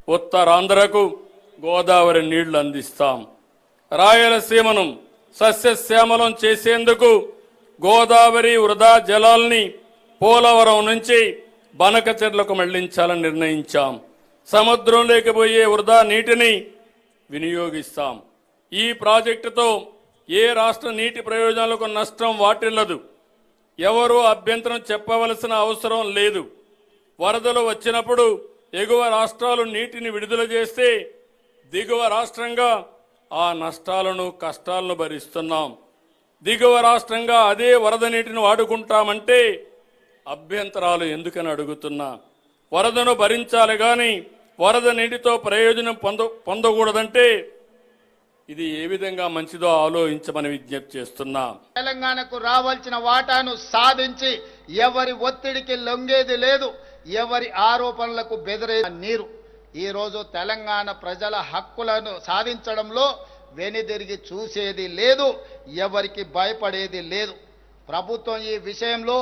ఉత్తరాంధ్రకు గోదావరి నీళ్లు అందిస్తాం. రాయలసీమను సస్యశ్యామలం చేసేందుకు గోదావరి వృధా జలాల్ని పోలవరం నుంచి బనకచెర్లకు మళ్లించాలని నిర్ణయించాం. సముద్రంలోకి పోయే వృధా నీటిని వినియోగిస్తాం. ఈ ప్రాజెక్టుతో ఏ రాష్ట్ర నీటి ప్రయోజనాలకు నష్టం వాటిల్లదు. ఎవరూ అభ్యంతరం చెప్పవలసిన అవసరం లేదు. వరదలు వచ్చినప్పుడు ఎగువ రాష్ట్రాలు నీటిని విడుదల చేస్తే దిగువ రాష్ట్రంగా ఆ నష్టాలను కష్టాలను భరిస్తున్నాం. దిగువ రాష్ట్రంగా అదే వరద నీటిని వాడుకుంటామంటే అభ్యంతరాలు ఎందుకని అడుగుతున్నా. వరదను భరించాలి కానీ వరద నీటితో ప్రయోజనం పొందకూడదంటే ఇది ఏ విధంగా మంచిదో ఆలోచించమని విజ్ఞప్తి చేస్తున్నా. తెలంగాణకు రావాల్సిన వాటాను సాధించి ఎవరి ఒత్తిడికి లొంగేది లేదు, ఎవరి ఆరోపణలకు బెదిరే నీరు. ఈరోజు తెలంగాణ ప్రజల హక్కులను సాధించడంలో వెనుదిరిగి చూసేది లేదు, ఎవరికి భయపడేది లేదు. ప్రభుత్వం ఈ విషయంలో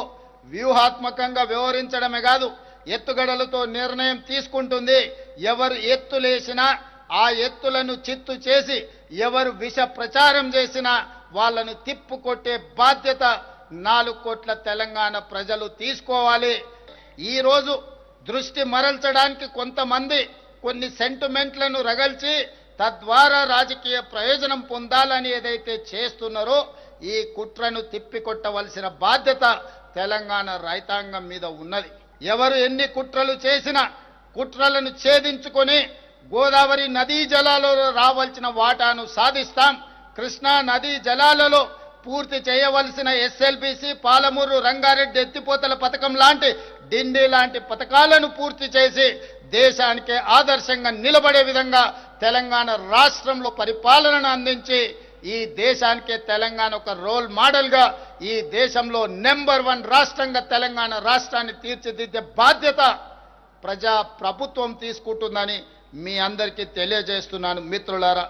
వ్యూహాత్మకంగా వ్యవహరించడమే కాదు, ఎత్తుగడలతో నిర్ణయం తీసుకుంటుంది. ఎవరు ఎత్తులేసినా ఆ ఎత్తులను చిత్తు చేసి ఎవరు విష ప్రచారం చేసినా వాళ్ళను తిప్పుకొట్టే బాధ్యత 4 కోట్ల తెలంగాణ ప్రజలు తీసుకోవాలి. ఈరోజు దృష్టి మరల్చడానికి కొంతమంది కొన్ని సెంటిమెంట్లను రగల్చి తద్వారా రాజకీయ ప్రయోజనం పొందాలని ఏదైతే చేస్తున్నారో ఈ కుట్రను తిప్పికొట్టవలసిన బాధ్యత తెలంగాణ రైతాంగం మీద ఉన్నది. ఎవరు ఎన్ని కుట్రలు చేసినా కుట్రలను ఛేదించుకొని గోదావరి నదీ జలాలలో రావాల్సిన వాటాను సాధిస్తాం. కృష్ణా నదీ జలాలలో పూర్తి చేయవలసిన ఎస్ఎల్బిసి, పాలమూరు, రంగారెడ్డి ఎత్తిపోతల పథకం లాంటి డిండి లాంటి పథకాలను పూర్తి చేసి దేశానికే ఆదర్శంగా నిలబడే విధంగా తెలంగాణ రాష్ట్రంలో పరిపాలనను అందించి ఈ దేశానికే తెలంగాణ ఒక రోల్ మోడల్గా ఈ దేశంలో నెంబర్ 1 రాష్ట్రంగా తెలంగాణ రాష్ట్రాన్ని తీర్చిదిద్దే బాధ్యత ప్రజా ప్రభుత్వం తీసుకుంటుందని మీ అందరికీ తెలియజేస్తున్నాను మిత్రులారా.